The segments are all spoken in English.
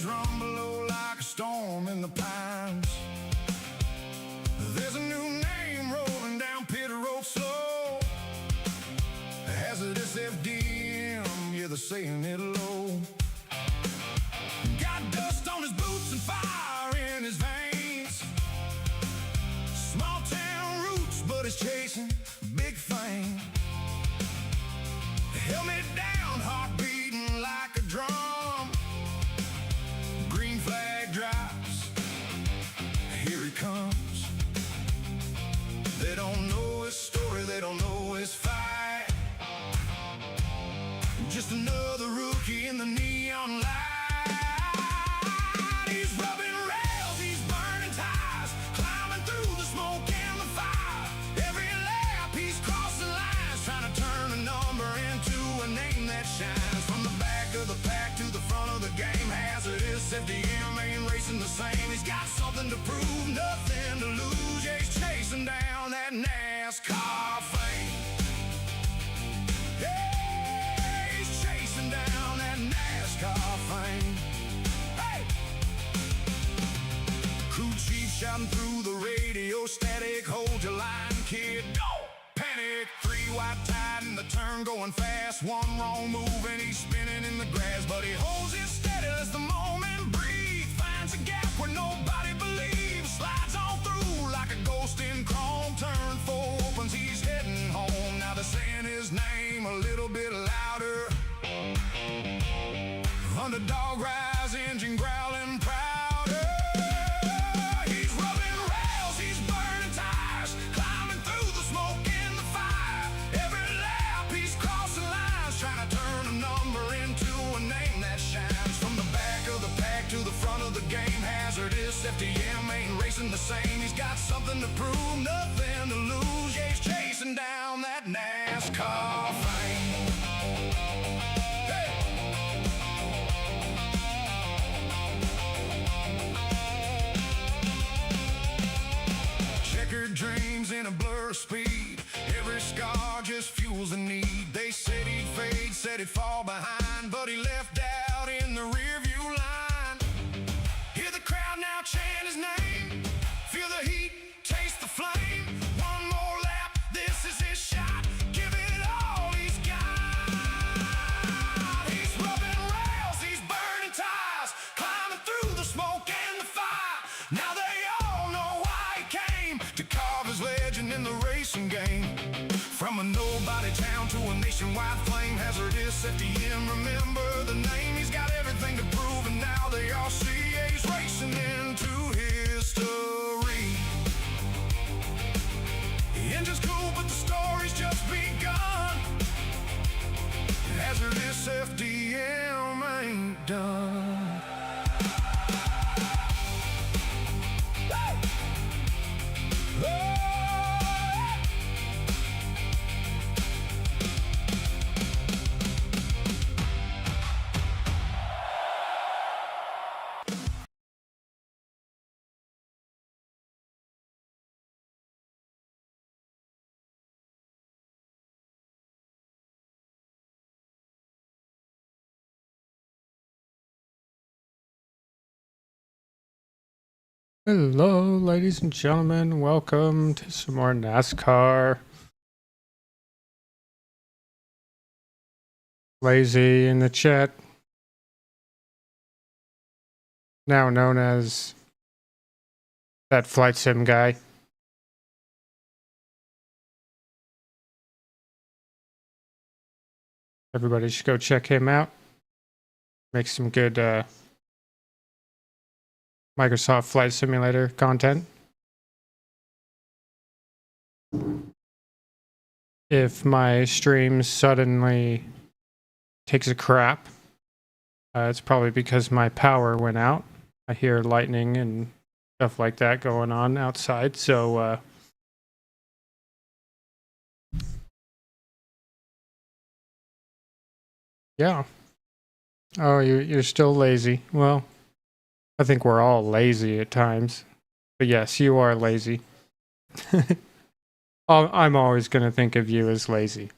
trees run below like a storm in the pines. There's a new name rolling down pit road slow. Hazardous FDM, yeah, they're saying it low. Got dust on his boots and fire in his veins. Small town roots, but he's chasing big fame. Helmet down, heart beating like a drum. Green flag drops, here he comes. They don't know his story, they don't know his fight. Just another rookie in the neon light. He's rubbing rails, he's burning tires, climbing through the smoke and the fire. Every lap he's crossing lines, trying to turn a number into a name that shines. From the back of the pack to the front of the game, hazardous FDM ain't racing the same. He's got something to prove, nothing to lose. Yeah, he's chasing down that NASCAR fame. Yeah, he's chasing down that NASCAR fame. Hey! Crew chief shouting through the radio, static, hold your line, kid, don't panic. 3 wide tied in the turn, going fast. One wrong move and he's spinning in the grass, but he holds it steady, lets the moment breathe. Finds a gap where nobody believes, slides on through like a ghost in chrome. Turn 4 opens, he's heading home. Now they're saying his name a little bit louder. Underdog rise, engine growling prouder. He's rubbing rails, he's burning tires, climbing through the smoke and the fire. Every lap he's crossing lines, trying to turn a number into a name that shines. From the back of the pack to the front of the game, hazardous FDM ain't racing the same. He's got something to prove, nothing to lose. Yeah, he's chasing down that NASCAR fame. Hey! Checkered dreams in a blur of speed. Every scar just fuels the need. They said he'd fade, said he'd fall behind, but he left out in the rearview line. Hear the crowd now chant his name. Feel the heat, taste the flame. One more lap, this is his shot. Give it all he's got. He's rubbing rails, he's burning tires, climbing through the smoke and the fire. Now they all know why he came, to carve his legend in the racing game. From a nobody town to a nationwide flame, hazardous FDM, remember the name. He's got everything to prove, and now they all see he's racing into history. The engine's cool, but the story's just begun. Hazardous FDM ain't done. Hello, ladies and gentlemen. Welcome to some more NASCAR. Lazy in the chat, now known as that flight sim guy. Everybody should go check him out. Makes some good Microsoft Flight Simulator content. If my stream suddenly takes a crap, it's probably because my power went out. I hear lightning and stuff like that going on outside, so yeah. Oh, you're still lazy. Well, I think we're all lazy at times. But yes, you are lazy. I'm always going to think of you as lazy.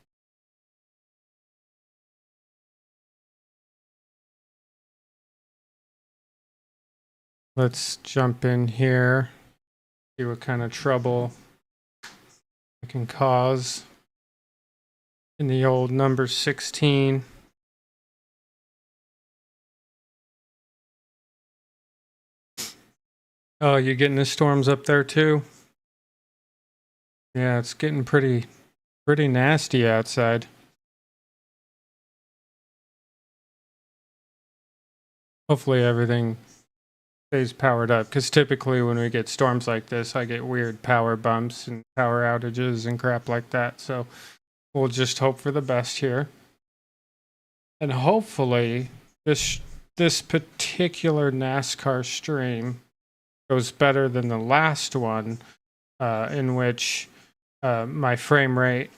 Let's jump in here, see what kind of trouble I can cause in the old number 16. Oh, you getting the storms up there too? Yeah, it's getting pretty nasty outside. Hopefully everything stays powered up, because typically when we get storms like this, I get weird power bumps and power outages and crap like that. So we'll just hope for the best here. And hopefully this particular NASCAR stream goes better than the last one, in which my frame rate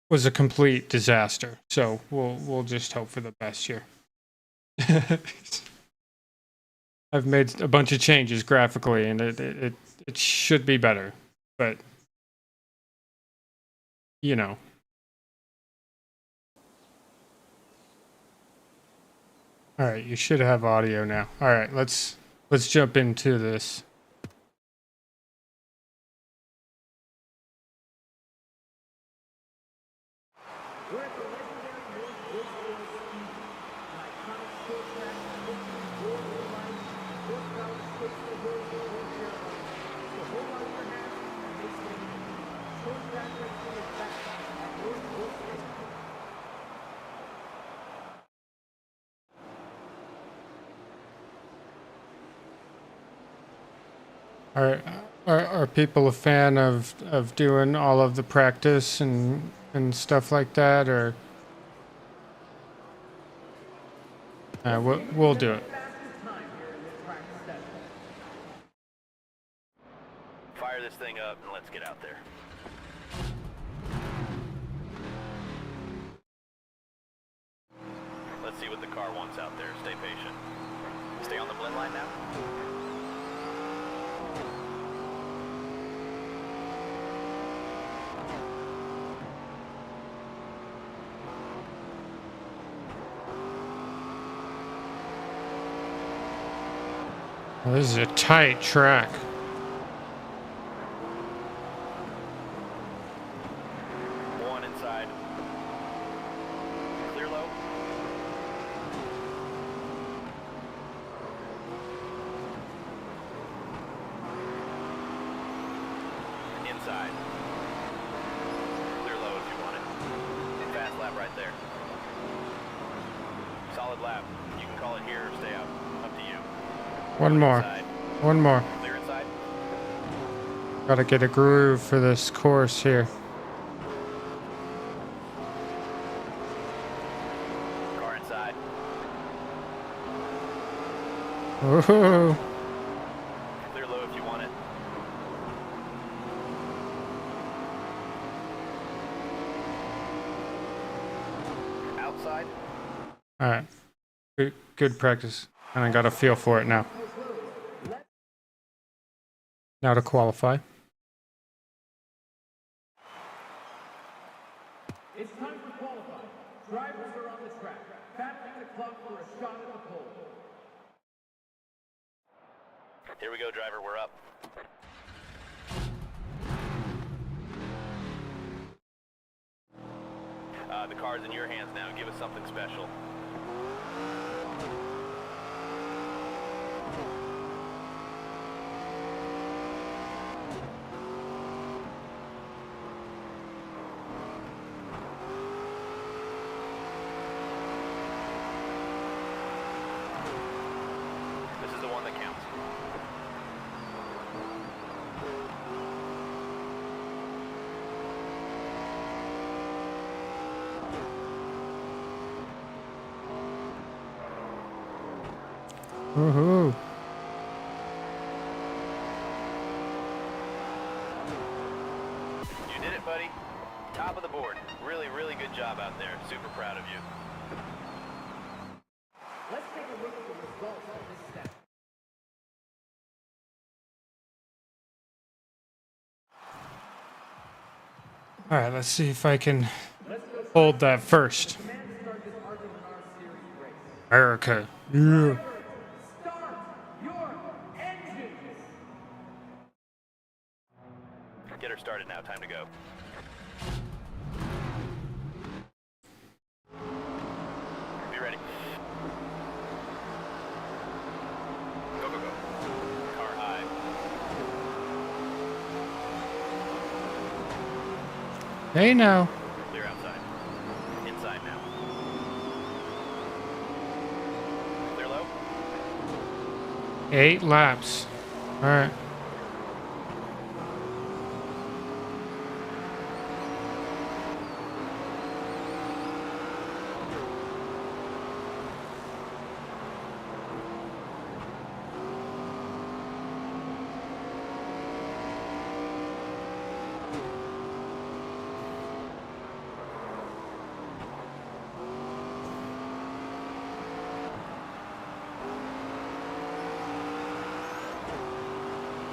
was a complete disaster. So we'll just hope for the best here. I've made a bunch of changes graphically, and it should be better, but you know. All right, you should have audio now. All right, let's jump into this. Are people a fan of doing all of the practice and stuff like that, or we'll do it. Fire this thing up and let's get out there. Let's see what the car wants out there. Stay patient. Stay on the blend line now. Well, this is a tight track. One inside. Clear low. Inside. Clear low if you want it. Fast lap right there. Solid lap. You can call it here or stay out. Up to you. One more. Inside. One more. Clear inside. Gotta get a groove for this course here. Car inside. Woohoo! Clear low if you want it. Outside. All right. Good practice. And I got a feel for it now. Now to qualify. It's time for qualifying. Drivers are on the track, battling the clock for a shot at the pole. Here we go, driver. We're up. The car's in your hands now. Give us something special. This is the one that counts. Woohoo! You did it, buddy. Top of the board. Really, really good job out there. Super proud of you. Let's take a look at the results of this step. All right, let's see if I can hold that first. America. Yeah. Start your go. Be ready. Go, go, go. Car high. Hey now. Clear outside. Inside now. Clear low. 8 laps. All right.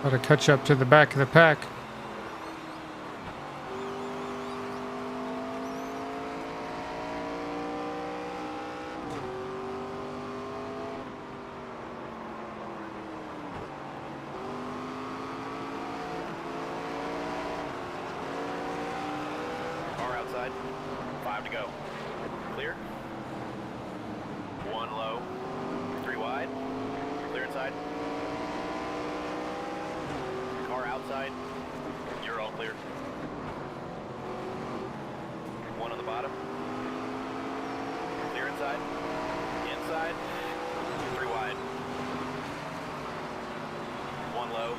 Gotta catch up to the back of the pack. Car outside. 5 to go. Clear. 1 low. 3 wide. Clear inside. Car outside. You're all clear. 1 on the bottom. Clear inside. Inside. 3 wide. 1 low.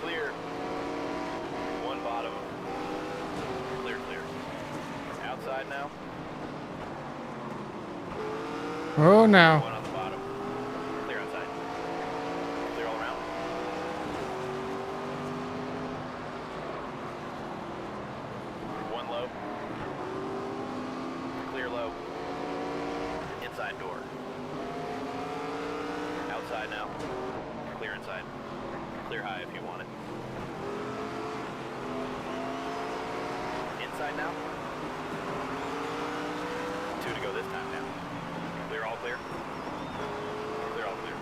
Clear. 1 bottom. Clear, clear. Outside now. Oh, now. 1 on the bottom. Clear outside. Clear all around. 1 low. Clear low. Inside door. Outside now. Clear inside. Clear high if you want it. Inside now. 2 to go this time now. Clear, all clear. Clear, all clear.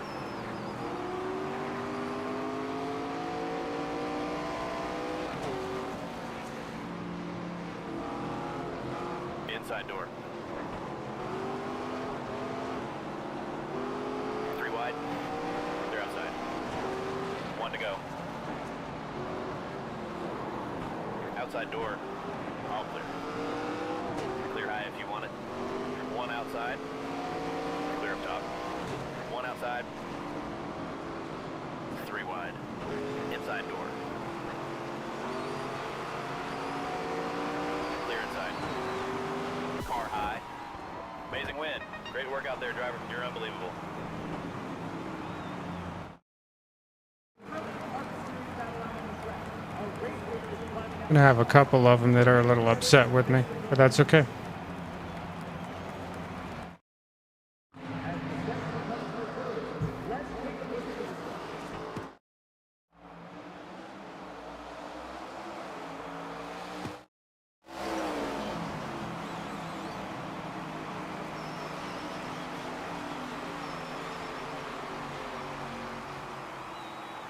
Inside door. 3 wide. Clear outside. 1 to go. Outside door. All clear. Clear high if you want it. 1 outside. Clear up top. 1 outside. 3 wide. Inside door. Clear inside. Car high. Amazing win. Great work out there, driver. You're unbelievable. Gonna have a couple of them that are a little upset with me, but that's okay.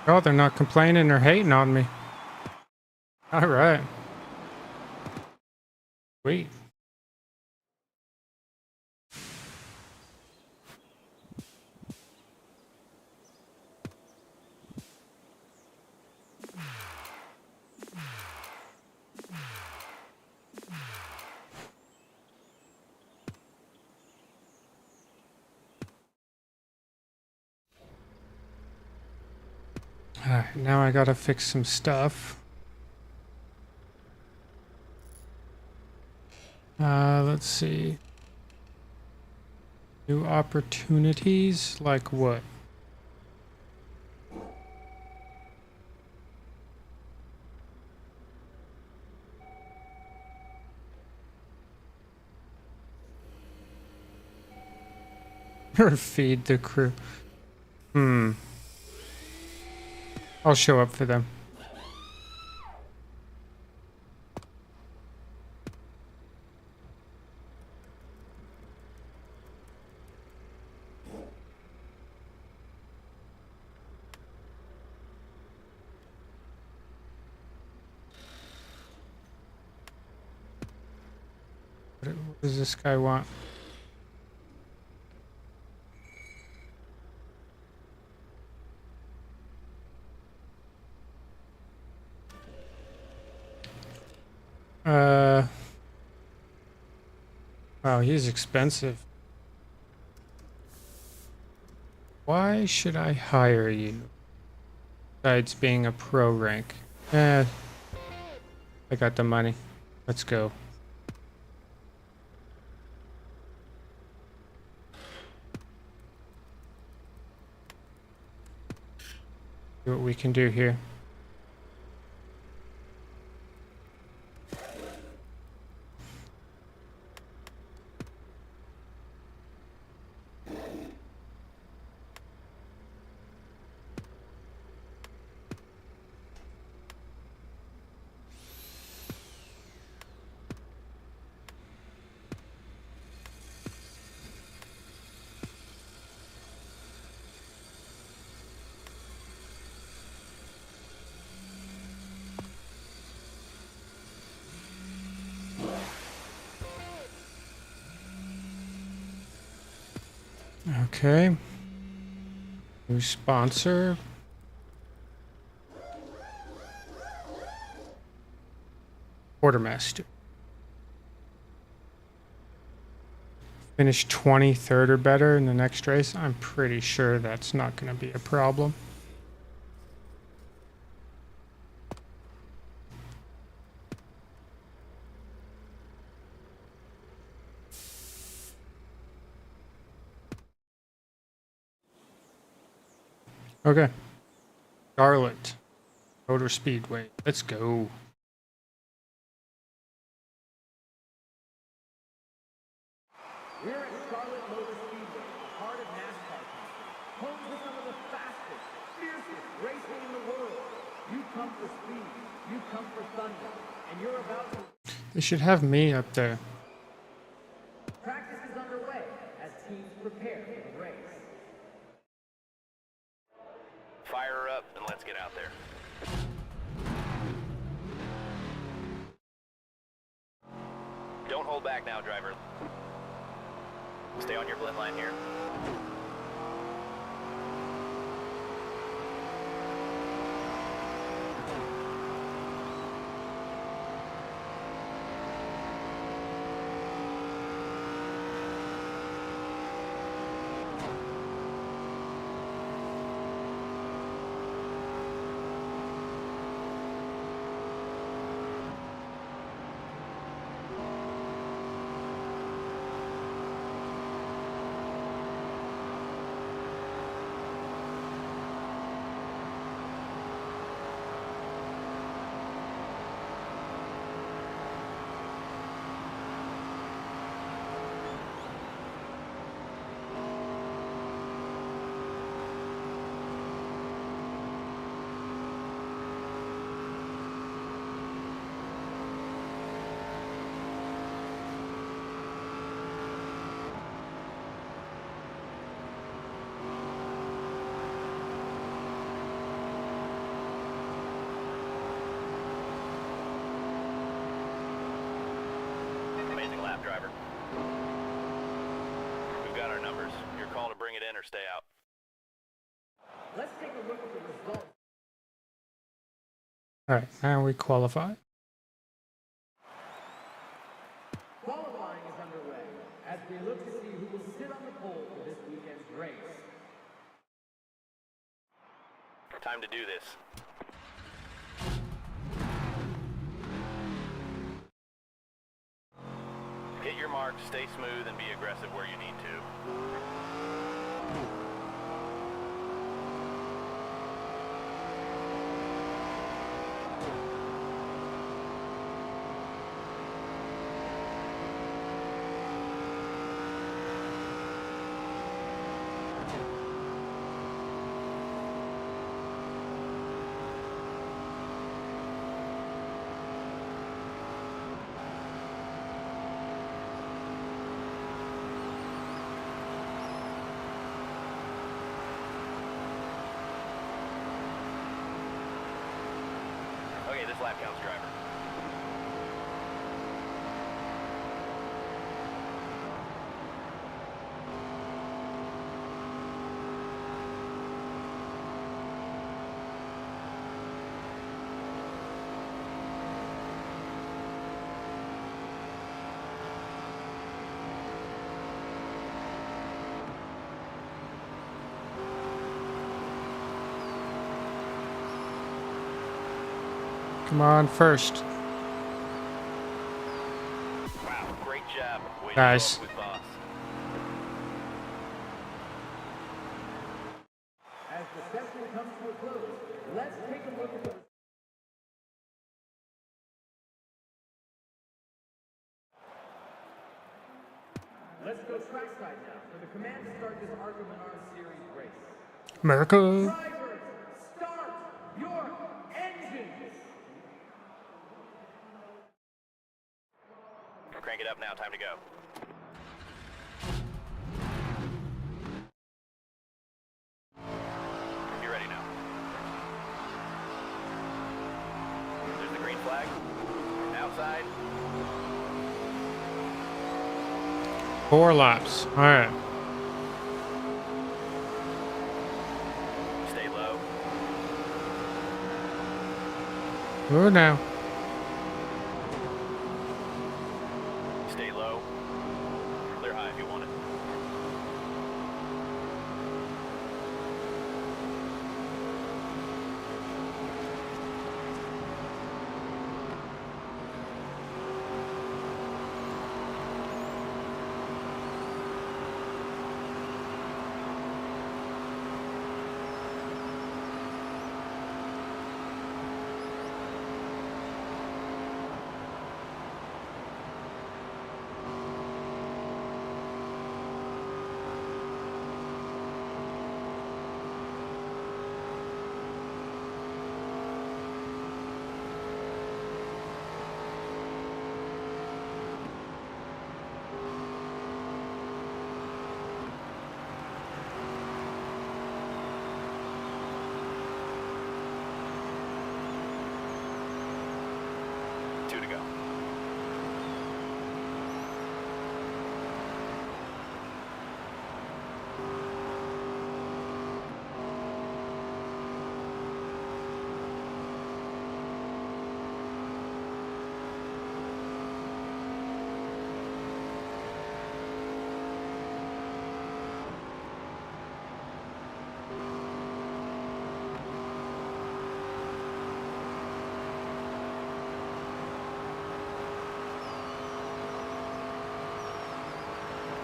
Oh, they're not complaining or hating on me. All right. Sweet. All right, now I gotta fix some stuff. Let's see. New opportunities, like what? Or feed the crew. I'll show up for them. What does this guy want? Wow, he's expensive. Why should I hire you? Besides being a pro rank. I got the money. Let's go. See what we can do here. Okay. New sponsor. Quartermaster. Finish 23rd or better in the next race. I'm pretty sure that's not going to be a problem. Okay. Charlotte Motor Speedway. Let's go. We're at Charlotte Motor Speedway, the heart of NASCAR country, home to some of the fastest, fiercest racing in the world. You come for speed, you come for thunder, and you're about to... They should have me up there. Practice is underway as teams prepare for the race. Fire her up and let's get out there. Don't hold back now, driver. Stay on your blend line here. Amazing lap, driver. We've got our numbers. Your call to bring it in or stay out. Let's take a look at the results. All right, now we qualify. Qualifying is underway as we look to see who will sit on the pole for this weekend's race. Time to do this. Hit your mark, stay smooth, and be aggressive where you need to. Okay, this lap counts, driver. Come on, first. Wow, great job. Way Guys. to go up with boss. As the session comes to a close, let's take a look at the Let's go trackside now for the command to start this Arkham and R Series race. America. Drivers, start your engines! Crank it up now, time to go. You're ready now. There's the green flag. Outside. 4 laps. All right. Stay low. Move now. Stay low. Clear high if you want it. Two to go.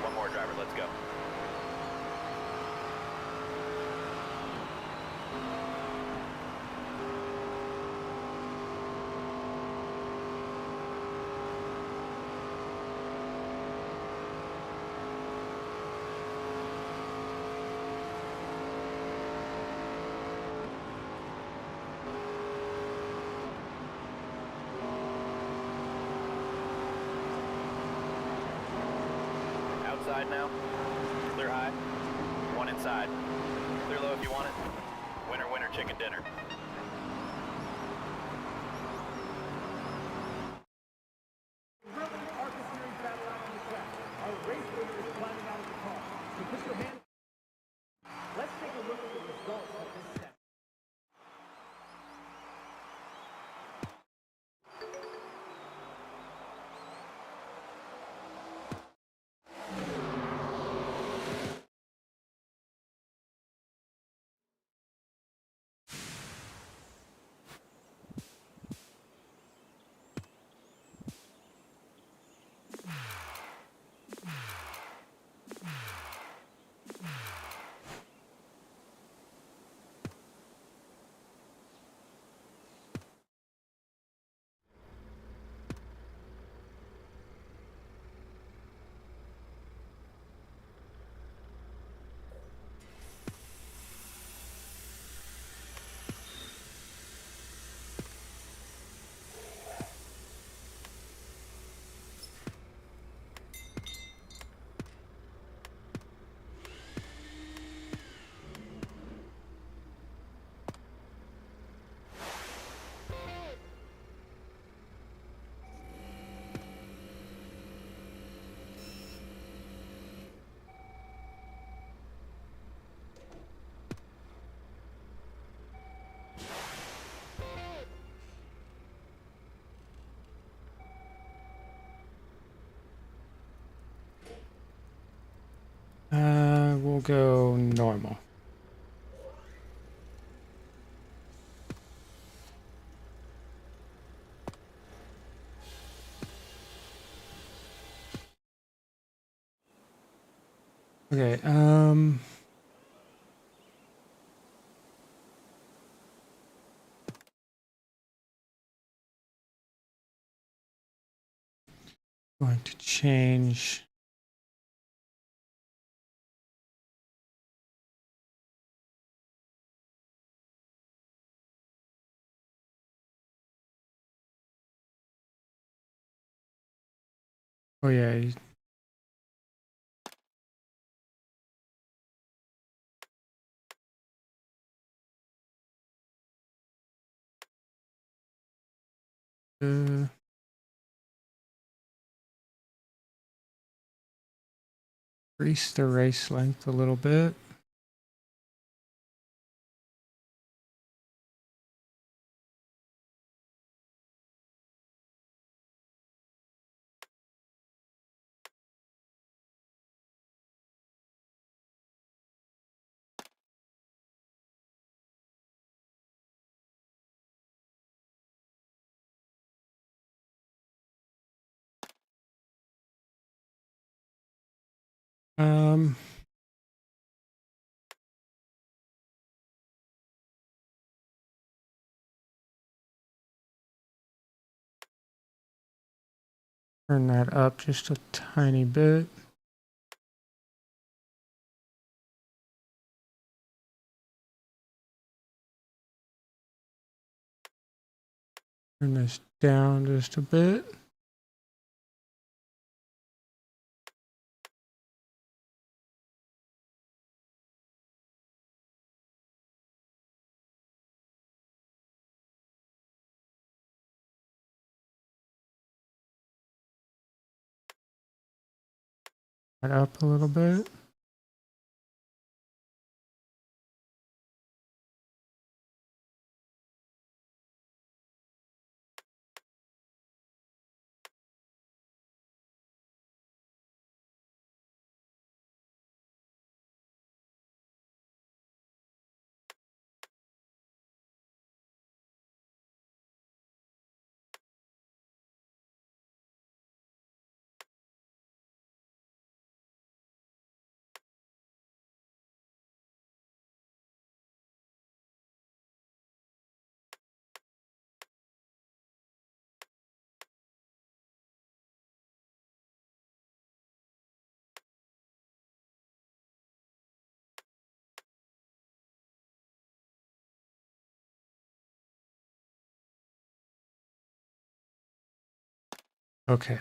One more driver, let's go. Outside now. Clear high. One inside. Clear low if you want it. Winner, winner, chicken dinner. Brilliant Arkham Series battle out on the track. Our race winner is climbing out of the car. So put your hand. Let's take a look at the results of this set. We'll go normal. Okay, going to change. Oh yeah, uh, increase the race length a little bit. Um, Turn that up just a tiny bit. Turn this down just a bit. That up a little bit. Okay.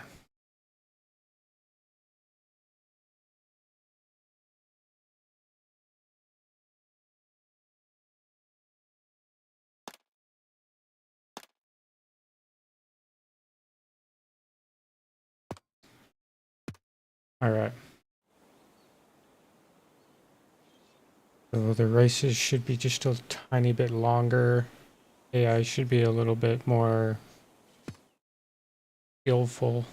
All right. So the races should be just a tiny bit longer. AI should be a little bit more skillful.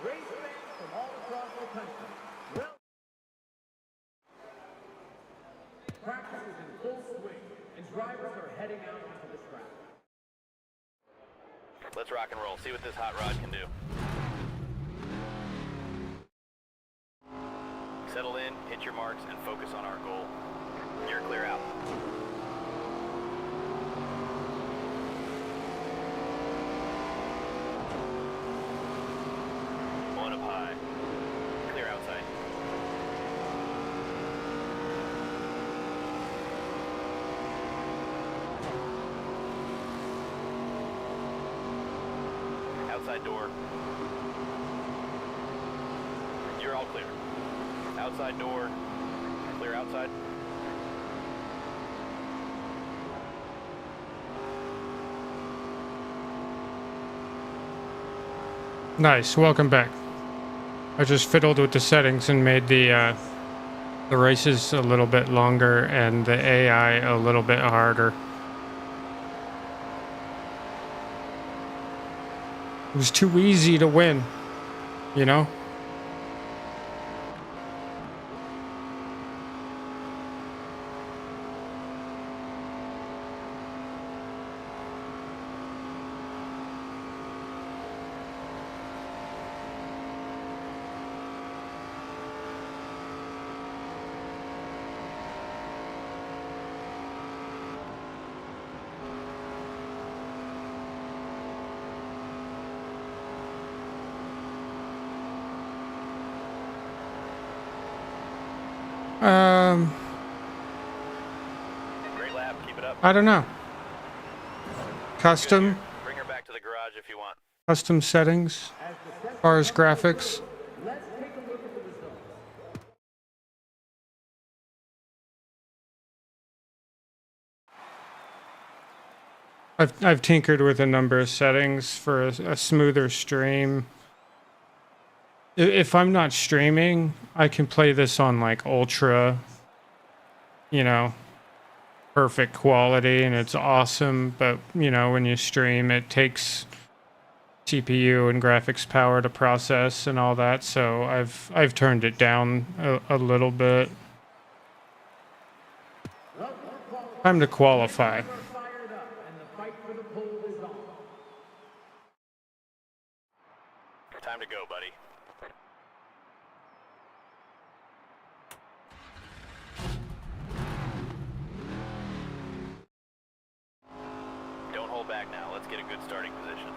Race fans from all across the country. Well, practice is in full swing, and drivers are heading out onto the track. Let's rock and roll. See what this hot rod can do. Settle in, hit your marks, and focus on our goal. You're clear out. One up high. Clear outside. Outside door. You're all clear. Outside door. Clear outside. Nice. Welcome back. I just fiddled with the settings and made the races a little bit longer and the AI a little bit harder. It was too easy to win, you know? Um, Great lap. Keep it up. I don't know. Custom Bring her back to the garage if you want. custom settings as far as graphics. Let's take a look at the results. I've tinkered with a number of settings for a smoother stream. If I'm not streaming, I can play this on like ultra, you know, perfect quality, and it's awesome. But you know, when you stream, it takes CPU and graphics power to process and all that. So I've turned it down a little bit. Time to qualify. Fired up, and the fight for the pole is on. Time to go, buddy. Don't hold back now. Let's get a good starting position.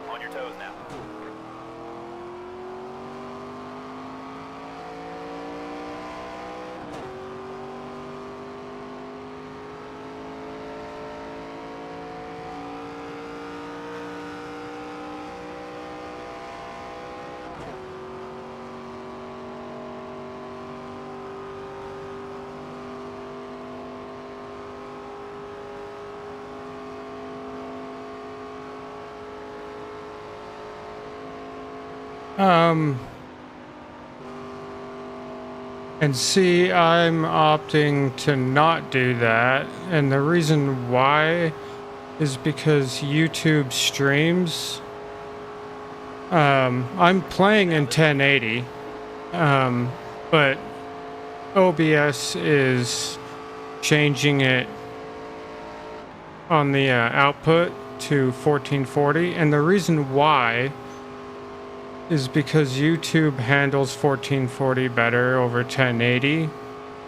On your toes now. And see, I'm opting to not do that. And the reason why is because YouTube streams. I'm playing in 1080, but OBS is changing it on the output to 1440. And the reason why is because YouTube handles 1440 better over 1080,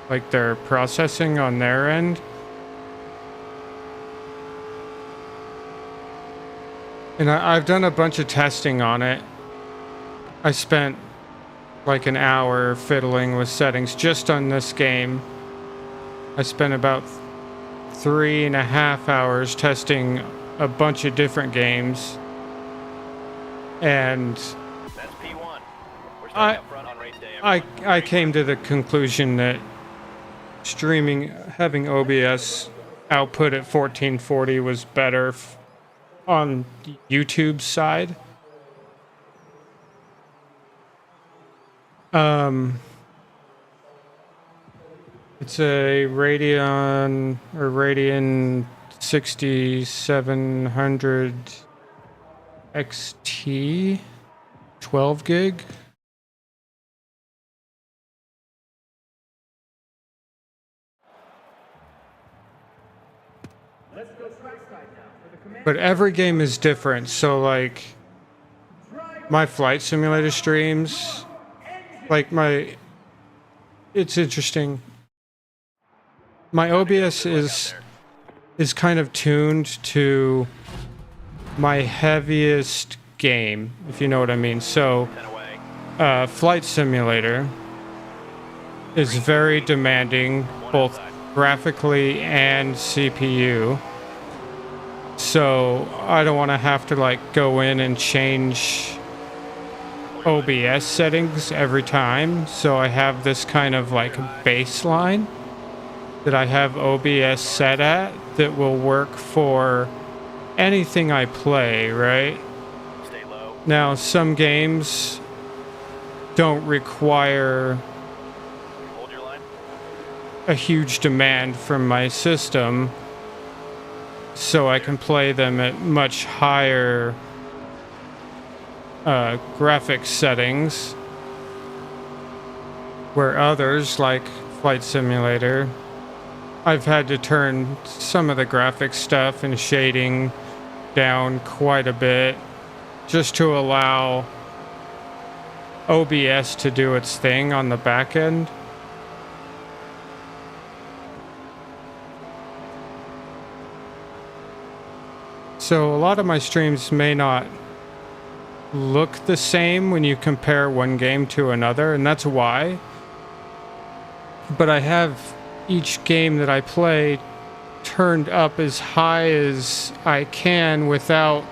like their processing on their end. And I've done a bunch of testing on it. I spent like an hour fiddling with settings just on this game. I spent about 3.5 hours testing a bunch of different games. And That's P1. We're starting up front on race day. I came to the conclusion that streaming, having OBS output at 1440 was better on YouTube's side. It's a Radeon 6700 XT 12 gig. Let's go trackside now for the command. But every game is different. So like my flight simulator streams, like it's interesting. My OBS is kind of tuned to my heaviest game, if you know what I mean. So flight simulator is very demanding, both graphically and CPU. So I don't want to have to like go in and change OBS settings every time. So I have this kind of like baseline that I have OBS set at that will work for anything I play, right? Stay low. Now, some games don't require Hold your line. a huge demand from my system, so I can play them at much higher graphics settings, where others, like Flight Simulator, I've had to turn some of the graphics stuff and shading down quite a bit just to allow OBS to do its thing on the back end. So a lot of my streams may not look the same when you compare one game to another, and that's why. but I have each game that I play turned up as high as I can without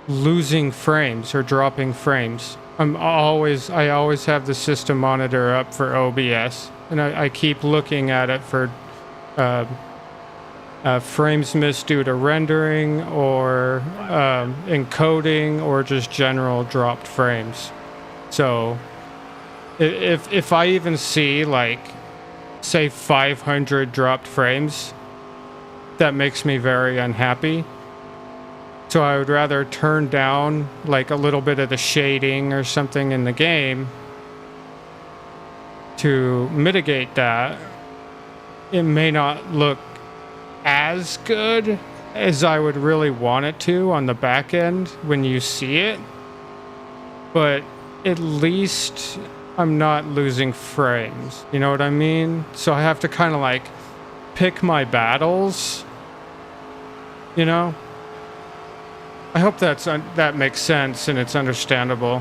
losing frames or dropping frames. I always have the system monitor up for OBS, and I keep looking at it for frames missed due to rendering or encoding or just general dropped frames. So if I even see like say 500 dropped frames, that makes me very unhappy. So I would rather turn down like a little bit of the shading or something in the game to mitigate that. It may not look as good as I would really want it to on the back end when you see it, but at least I'm not losing frames. You know what I mean? So I have to kind of like pick my battles, you know? I hope that makes sense and it's understandable.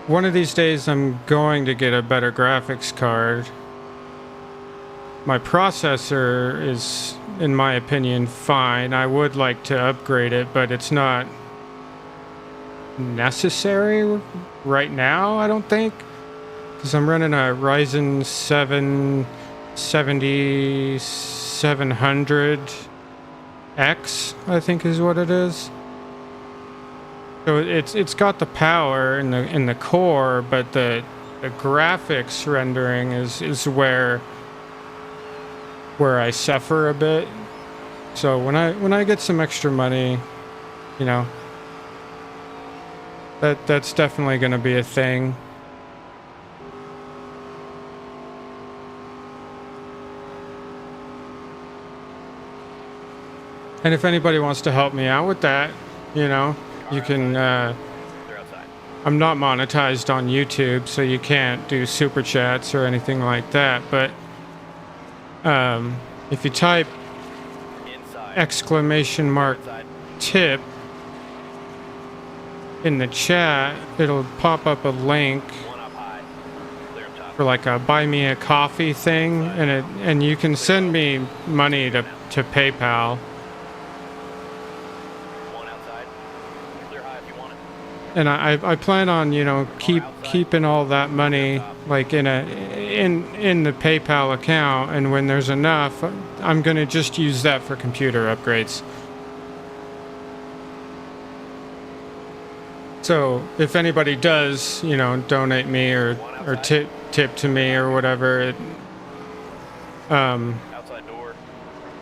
One of these days I'm going to get a better graphics card. My processor is, in my opinion, fine. I would like to upgrade it, but it's not necessary right now, I don't think. Because I'm running a Ryzen 7 7700X, I think is what it is. So it's got the power in the core, but the graphics rendering is where I suffer a bit. So when I get some extra money, you know, that's definitely going to be a thing. And if anybody wants to help me out with that, you know, you can. They're outside. I'm not monetized on YouTube, so you can't do super chats or anything like that. But if you type Inside. exclamation mark Inside. tip in the chat, it'll pop up a link One up high. Clear up top. for like a buy me a coffee thing, and you can send me money to PayPal. One outside. Clear high if you want it. And I plan on, you know, keeping all that money like in the PayPal account, and when there's enough, I'm gonna just use that for computer upgrades. So if anybody does, you know, donate me or tip to me or whatever, Outside door.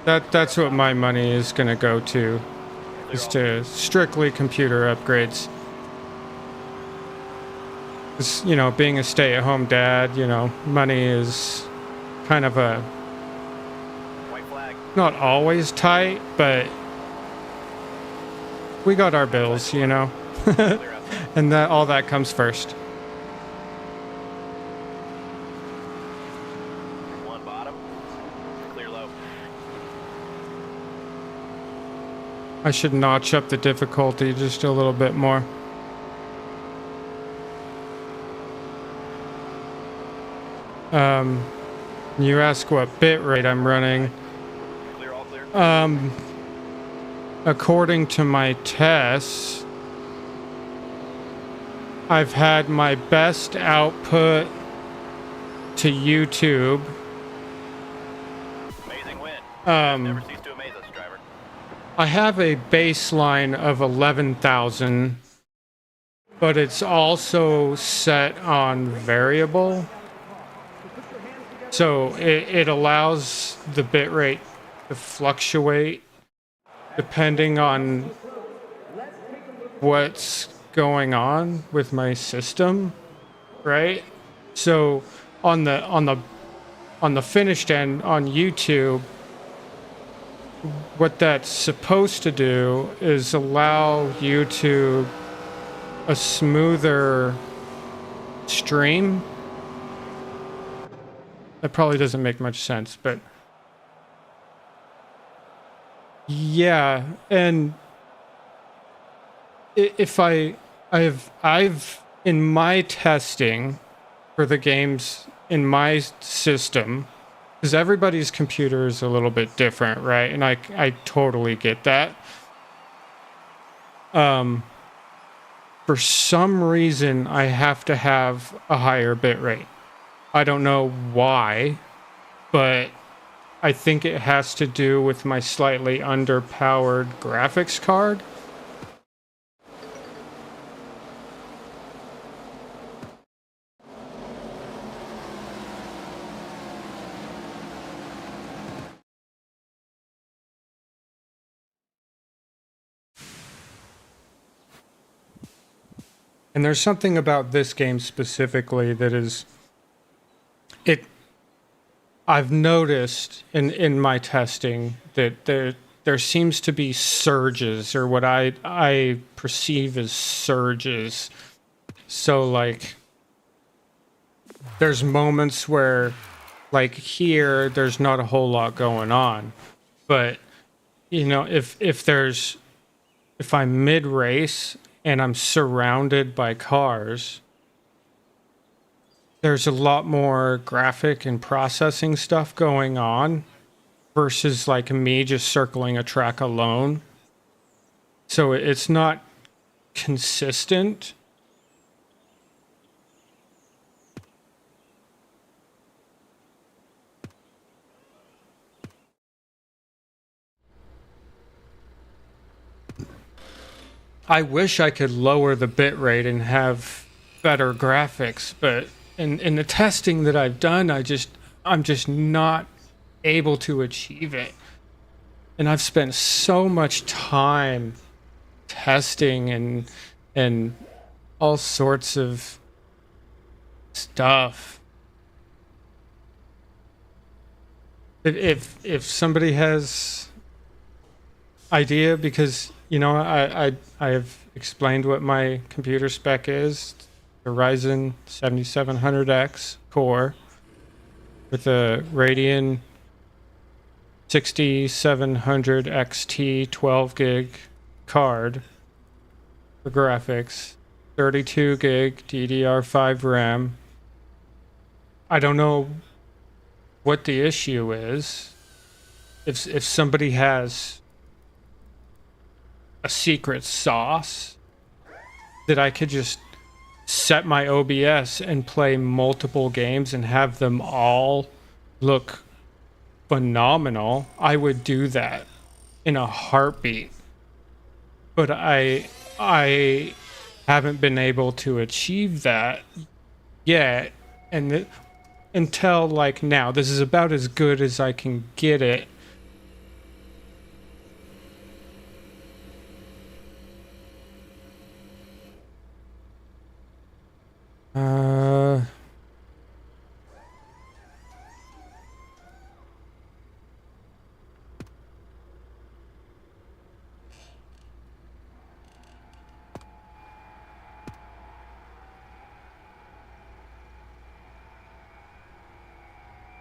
that's what my money is gonna go to, is to strictly computer upgrades. 'Cause, you know, being a stay-at-home dad, you know, money is kind of a White flag. not always tight, but we got our bills, you know, Clear outside. and that all that comes first. One bottom. Clear low. I should notch up the difficulty just a little bit more. You ask what bit rate I'm running. Clear, all clear. According to my tests, I've had my best output to YouTube. Amazing win. Um, Never cease to amaze us, driver. I have a baseline of 11,000, but it's also set on variable. So it allows the bitrate to fluctuate depending on what's going on with my system, right? So on the finished end on YouTube, what that's supposed to do is allow YouTube a smoother stream. That probably doesn't make much sense, but yeah. And if I've in my testing for the games in my system, because everybody's computer is a little bit different, right? And I totally get that. For some reason, I have to have a higher bit rate. I don't know why, but I think it has to do with my slightly underpowered graphics card. And there's something about this game specifically that is it I've noticed in my testing that there seems to be surges, or what I perceive as surges. So like there's moments where like here there's not a whole lot going on. But you know, if I'm mid race and I'm surrounded by cars, there's a lot more graphic and processing stuff going on versus like me just circling a track alone. So it's not consistent. I wish I could lower the bit rate and have better graphics, but in the testing that I've done, I'm just not able to achieve it. And I've spent so much time testing and all sorts of stuff. If somebody has idea, because you know I have explained what my computer spec is: a Ryzen 7700X core with a Radeon 6700 XT 12 gig card for graphics, 32 gig DDR5 RAM. I don't know what the issue is. If somebody has a secret sauce that I could just set my OBS and play multiple games and have them all look phenomenal, I would do that in a heartbeat. But I haven't been able to achieve that yet, and until like now, this is about as good as I can get it. Uh,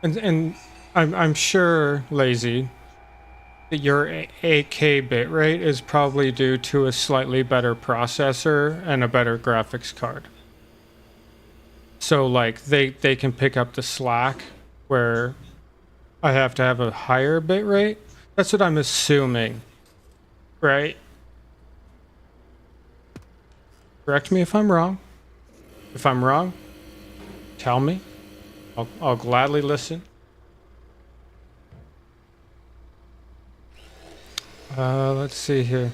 and I'm sure, Lazy, that your 8K bitrate is probably due to a slightly better processor and a better graphics card. So like they can pick up the slack where I have to have a higher bitrate. That's what I'm assuming, right? Correct me if I'm wrong. If I'm wrong, tell me. I'll gladly listen. Let's see here.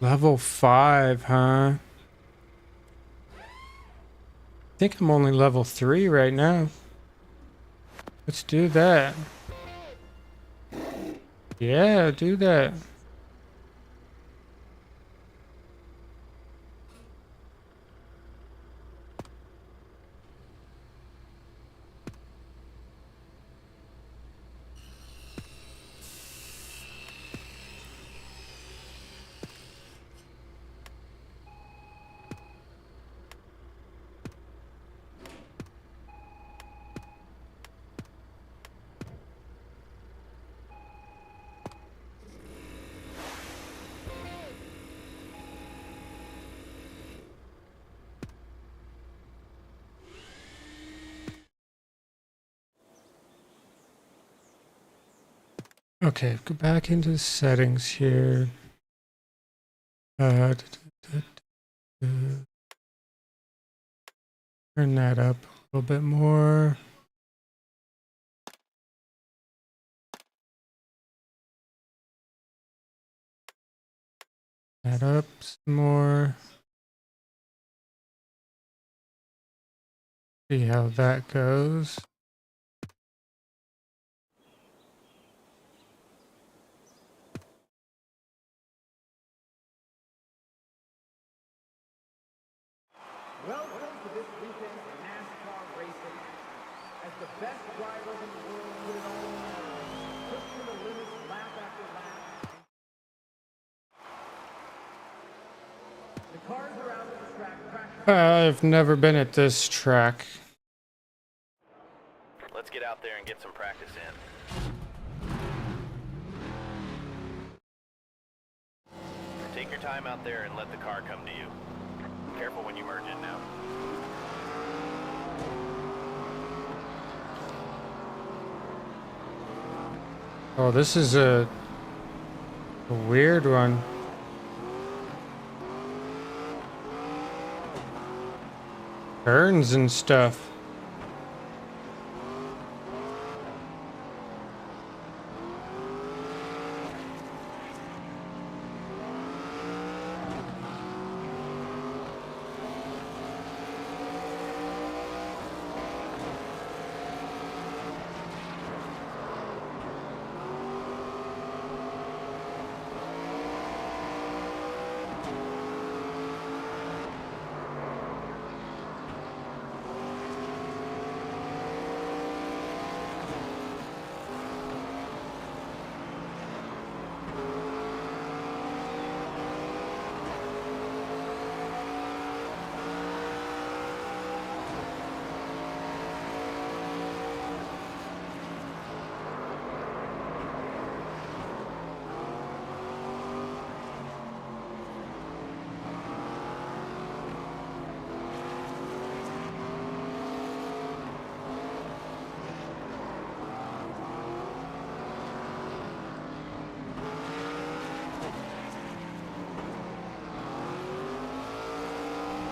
Level 5, huh? I think I'm only level 3 right now. Let's do that. Yeah, do that. Okay, go back into the settings here. Uh, Turn that up a little bit more. That up some more. See how that goes. Welcome to this weekend's NASCAR racing. As the best drivers in the world put it all on, push to the limits lap after lap. The cars are out at the track practicing. I've never been at this track. Let's get out there and get some practice in. Take your time out there and let the car come to you. Careful when you merge in now. Oh, this is a weird one. Turns and stuff.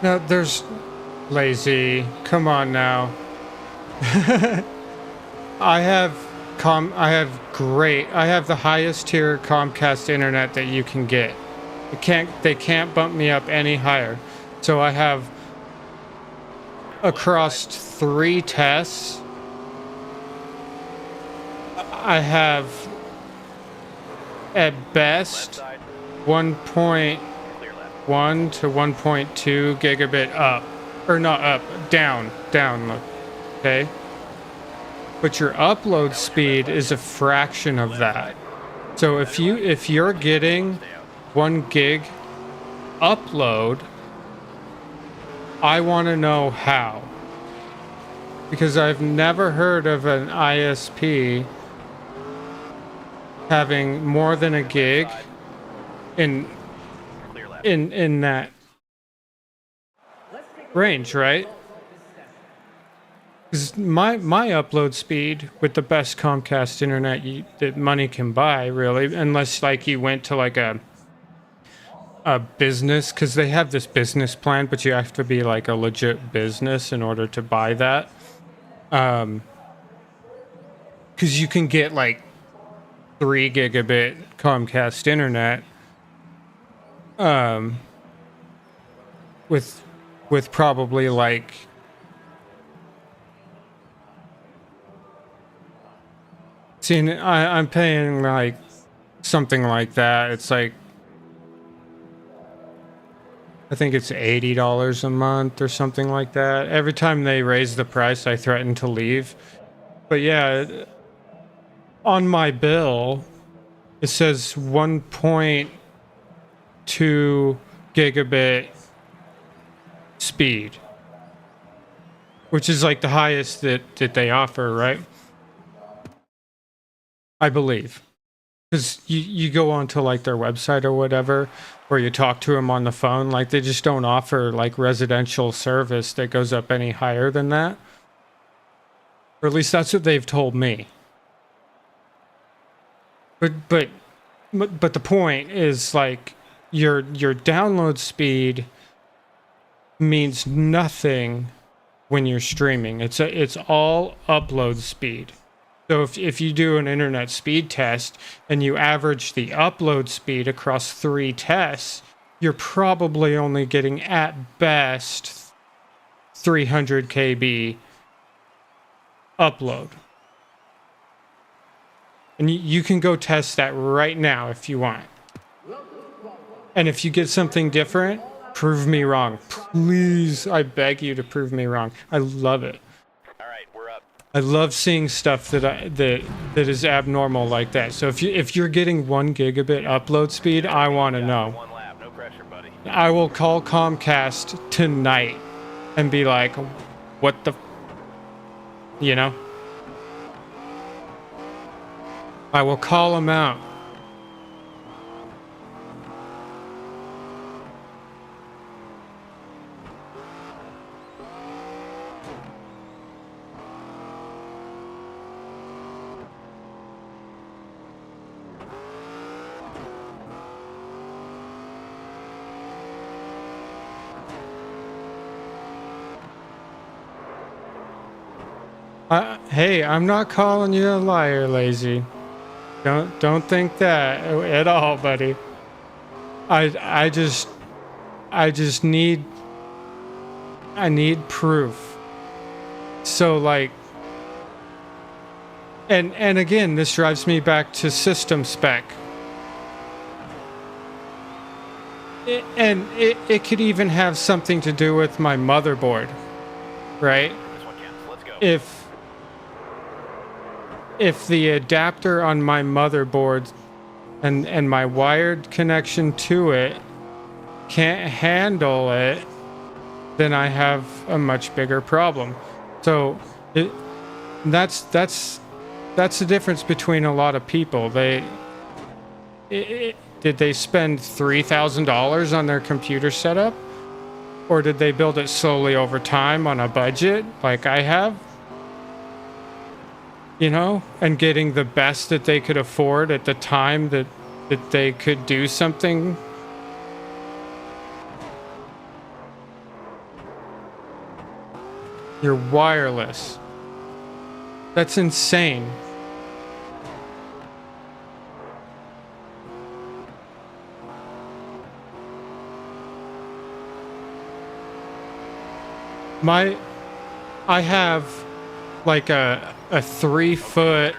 No, there's lazy. Come on now. I have I have the highest tier Comcast internet that you can get. They can't bump me up any higher. So I have across 3 tests. I have at Left best side, 1.1 clear left. to 1.2 gigabit up, or not up, down, look, okay? But your upload speed is a fraction of that. So if you're getting Stay out. 1 gig upload, I want to know how. Because I've never heard of an ISP having more than a gig in Clear left. in that range, right? Because my upload speed with the best Comcast internet that money can buy, really, unless like you went to like a business, because they have this business plan, but you have to be like a legit business in order to buy that. Because you can get like 3 gigabit Comcast internet, with probably like I'm paying like something like that. It's like I think it's $80 a month or something like that. Every time they raise the price, I threaten to leave. But yeah, on my bill, it says 1.2 gigabit speed, which is like the highest that they offer, right? I believe. Because you go onto like their website or whatever, where you talk to them on the phone, like they just don't offer like residential service that goes up any higher than that. Or at least that's what they've told me. But but the point is like your download speed means nothing when you're streaming. It's all upload speed. So if you do an internet speed test and you average the upload speed across 3 tests, you're probably only getting at best 300 KB upload. And you can go test that right now if you want. And if you get something different, prove me wrong. Please, I beg you to prove me wrong. I love it. All right, we're up. I love seeing stuff that is abnormal like that. So if you're getting 1 gigabit upload speed, I want to know. One lap, no pressure, buddy. I will call Comcast tonight and be like, what the, you know? I will call them out. Hey, I'm not calling you a liar, Lazy. Don't think that at all, buddy. I just need proof. So like, and again, this drives me back to system spec. It could even have something to do with my motherboard, right? This one counts. Let's go. If the adapter on my motherboard and my wired connection to it can't handle it, then I have a much bigger problem. So that's the difference between a lot of people. Did they spend $3,000 on their computer setup, or did they build it slowly over time on a budget like I have? You know, and getting the best that they could afford at the time that they could do something. You're wireless. That's insane. I have like a 3-foot.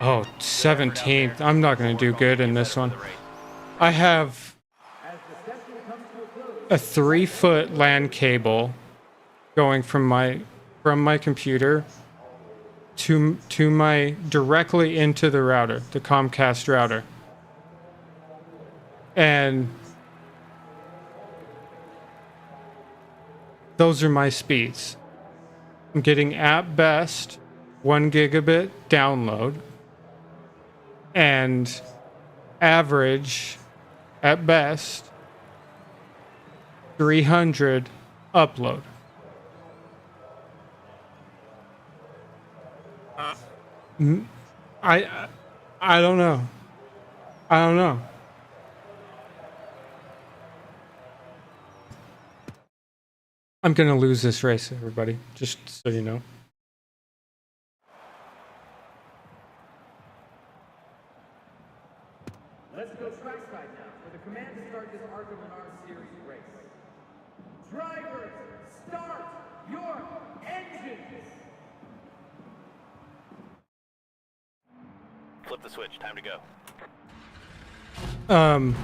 Oh, 17th. I'm not going to do good in this one. I have a 3-foot LAN cable going from my computer to my directly into the router, the Comcast router. And those are my speeds. I'm getting at best 1 gigabit download and average at best 300 upload. I don't know. I don't know. I'm gonna lose this race, everybody, just so you know. Let's go trackside now for the command to start this Arc of an R Series race. Drivers, start your engines! Flip the switch. Time to go.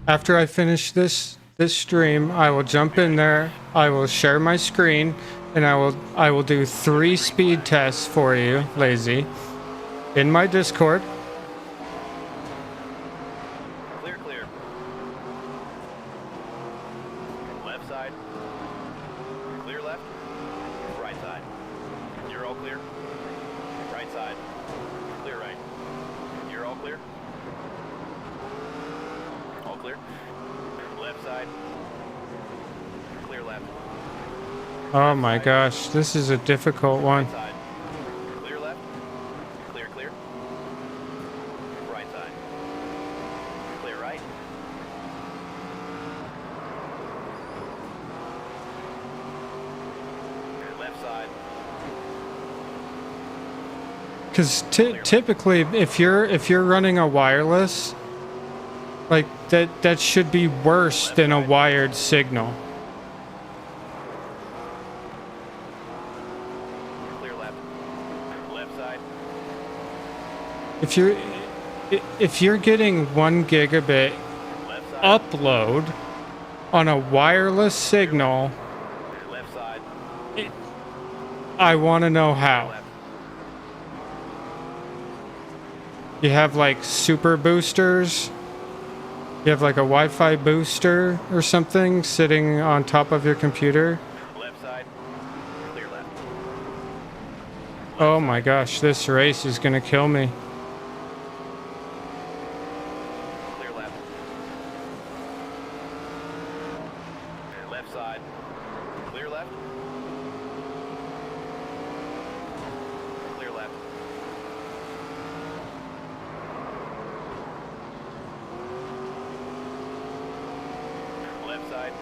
After I finish this stream, I will jump in there, I will share my screen, and I will do 3 speed tests for you, Lazy, in my Discord. Clear, clear. Left side. Clear left. Right side. You're all clear. Right side. Clear right. You're all clear. All clear. Left side. Clear left. Oh my gosh, this is a difficult one. Right side. Clear left. Clear, clear. right. Left side. Because typically, if you're running a wireless, like that should be worse than a wired signal. Clear left. Left side. If you're getting 1 gigabit Left side. upload on a wireless signal, Left side. I want to know how. Left. You have like super boosters. You have like a Wi-Fi booster or something sitting on top of your computer. Left side. Clear left. Oh my gosh, this race is gonna kill me. Clear left. Left side. Clear left. Clear left. Left side.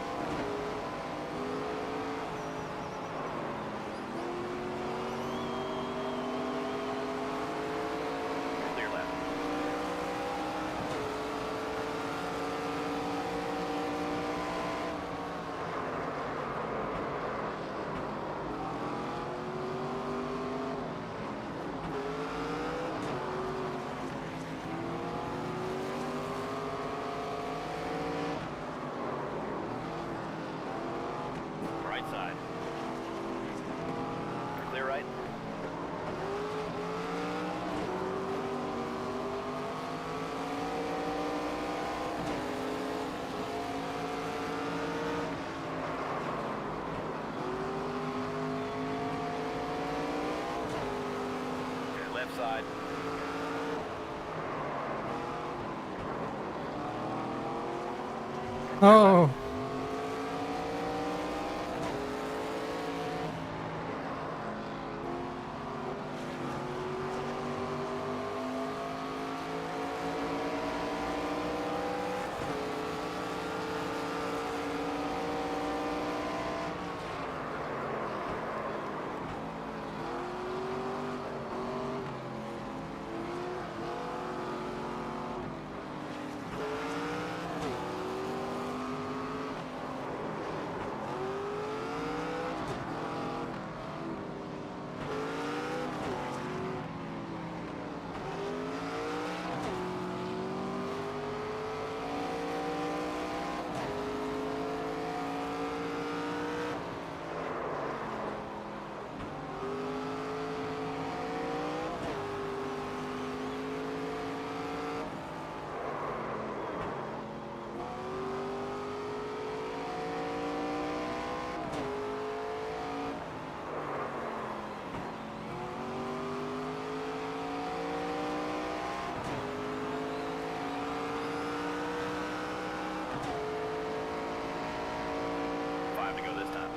Clear left. Right side. Clear right. Left side. Oh. Five to go this time.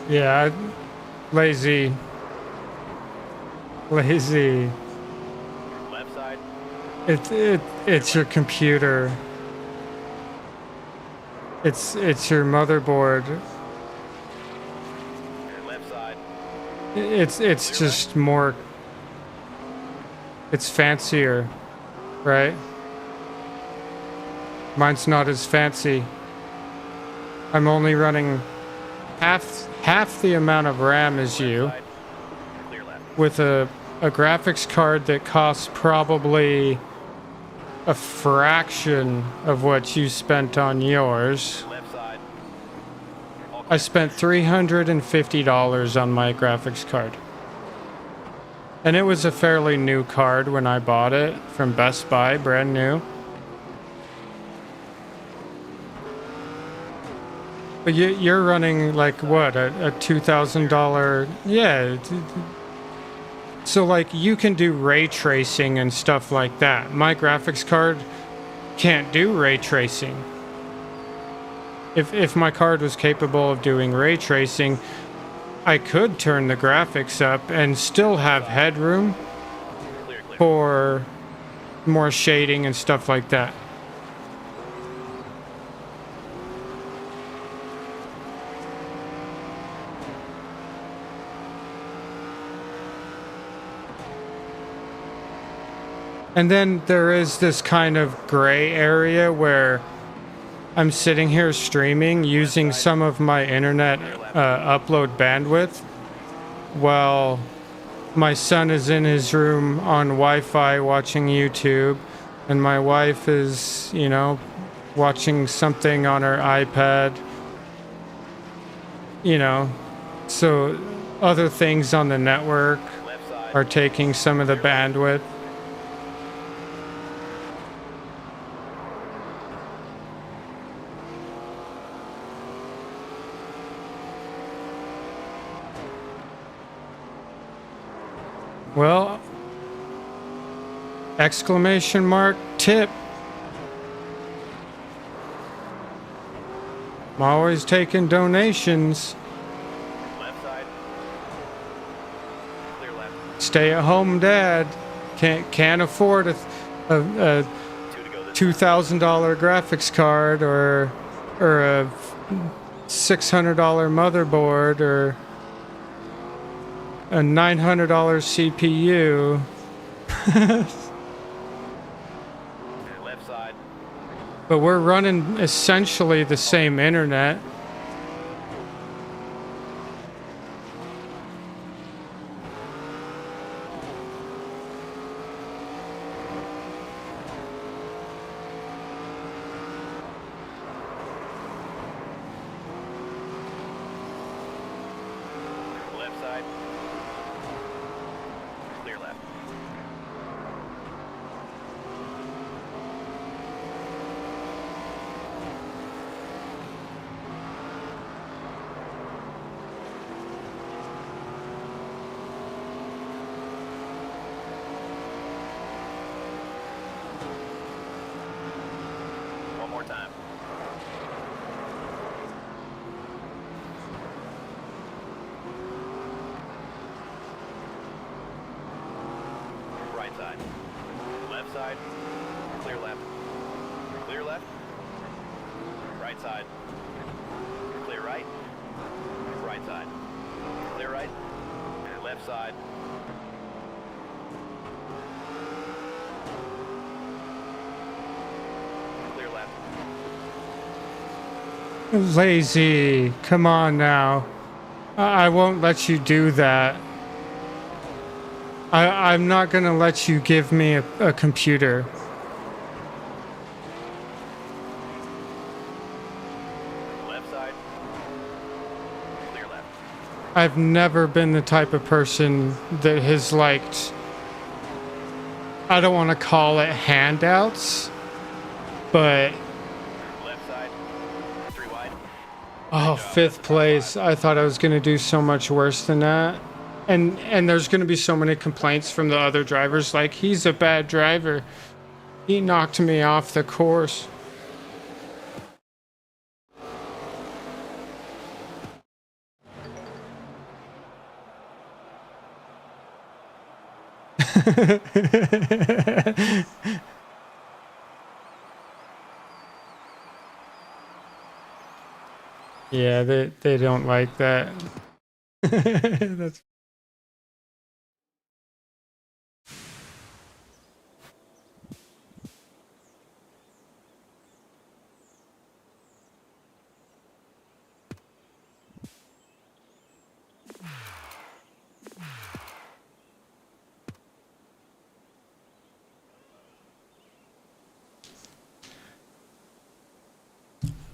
Yeah, lazy. Lazy. Left side. It's your computer. It's your motherboard. Left side. It's just more. It's fancier, right? Mine's not as fancy. I'm only running half the amount of RAM as you, Side. Clear left. with a graphics card that costs probably a fraction of what you spent on yours. Left side. All I spent $350 on my graphics card. And it was a fairly new card when I bought it from Best Buy, brand new. But you're running like what, a $2,000? Yeah. So like you can do ray tracing and stuff like that. My graphics card can't do ray tracing. If my card was capable of doing ray tracing, I could turn the graphics up and still have headroom Clear, clear. for more shading and stuff like that. And then there is this kind of gray area where I'm sitting here streaming using some of my internet upload bandwidth while my son is in his room on Wi-Fi watching YouTube, and my wife is, you know, watching something on her iPad. You know, so other things on the network Left side. are taking some of the bandwidth. Well, exclamation mark tip. I'm always taking donations. Left side. Clear left. Stay at home dad. Can't afford a Two to go this $2,000 graphics card or a $600 motherboard or a $900 CPU. left side. But we're running essentially the same internet. Left side. Clear left. One more time. Right side. Left side. Clear left. Clear left. Right side. Clear right. Right side. Clear right. Left side. Clear left. Lazy. Come on now. I won't let you do that. I'm not going to let you give me a computer. Left side. Clear left. I've never been the type of person that has liked, I don't want to call it handouts, but Left side. 3 wide. oh, fifth place. I thought I was going to do so much worse than that. And there's going to be so many complaints from the other drivers like, he's a bad driver. He knocked me off the course. Yeah, they don't like that. That's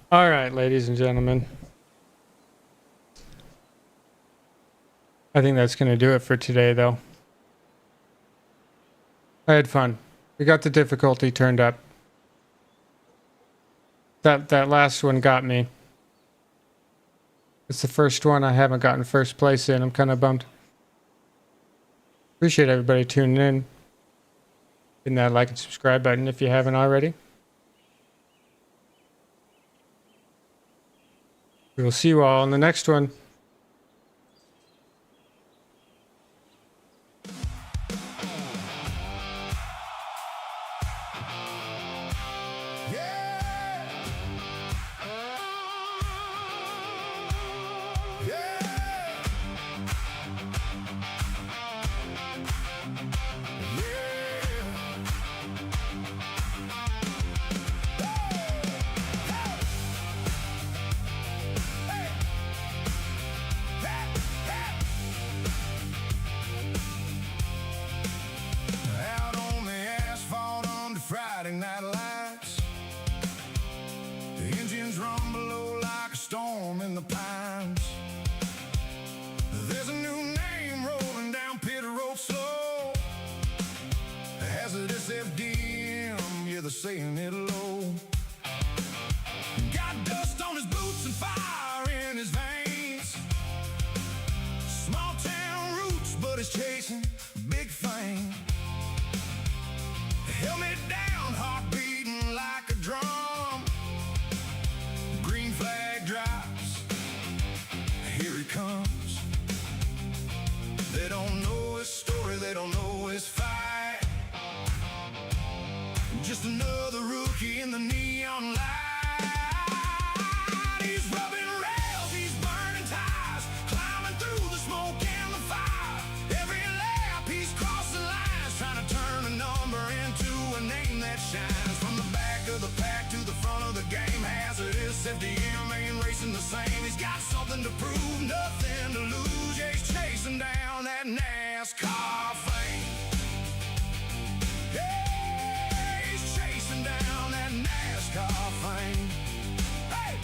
all right, ladies and gentlemen. I think that's going to do it for today, though. I had fun. We got the difficulty turned up. That last one got me. It's the first one I haven't gotten first place in. I'm kind of bummed. Appreciate everybody tuning in. Hitting that like and subscribe button if you haven't already. We will see you all in the next one. Yeah. Yeah. Out on the asphalt under Friday night lights, the engines run below like a storm in the pines. There's a new name rolling down pit road slow. Hazardous FDM, yeah, they're saying it low. Got dust on his boots and fire in his veins. Small town roots, but he's chasing big fame. Helmet down, heart beating like a drum. Green flag drops, here he comes. They don't know his story, they don't know his fight. Just another rookie in the neon light. He's rubbing rails, he's burning tires, climbing through the smoke and the fire. Every lap he's crossing lines, trying to turn a number into a name that shines. From the back of the pack to the front of the game, hazardous FDM ain't racing the same. He's got something to prove, nothing to lose. Yeah, he's chasing down that NASCAR fame. Yeah, he's chasing down that NASCAR fame. Hey!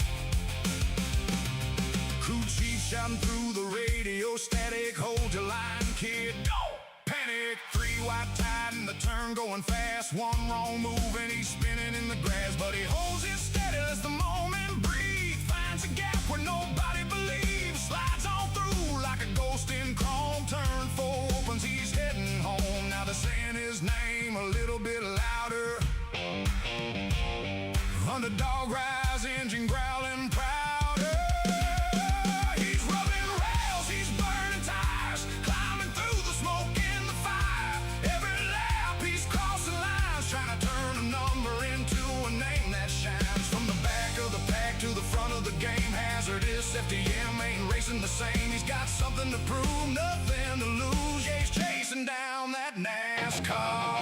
Crew chief shouting through the radio, static, hold your line, kid, don't panic. 3 white tide in the turn, going fast. One wrong move and he's spinning in the grass, but he holds it steady, lets the moment breathe. Finds a gap where nobody believes, slides on through like a ghost in chrome. Turn 4 opens, he's heading home. Now they're saying his name a little bit louder. Underdog rise, engine growling prouder. He's rubbing rails, he's burning tires, climbing through the smoke and the fire. Every lap he's crossing lines, trying to turn a number into a name that shines. From the back of the pack to the front of the game, hazardous FDM ain't racing the same. He's got something to prove, nothing to lose. Yeah, he's chasing down that NASCAR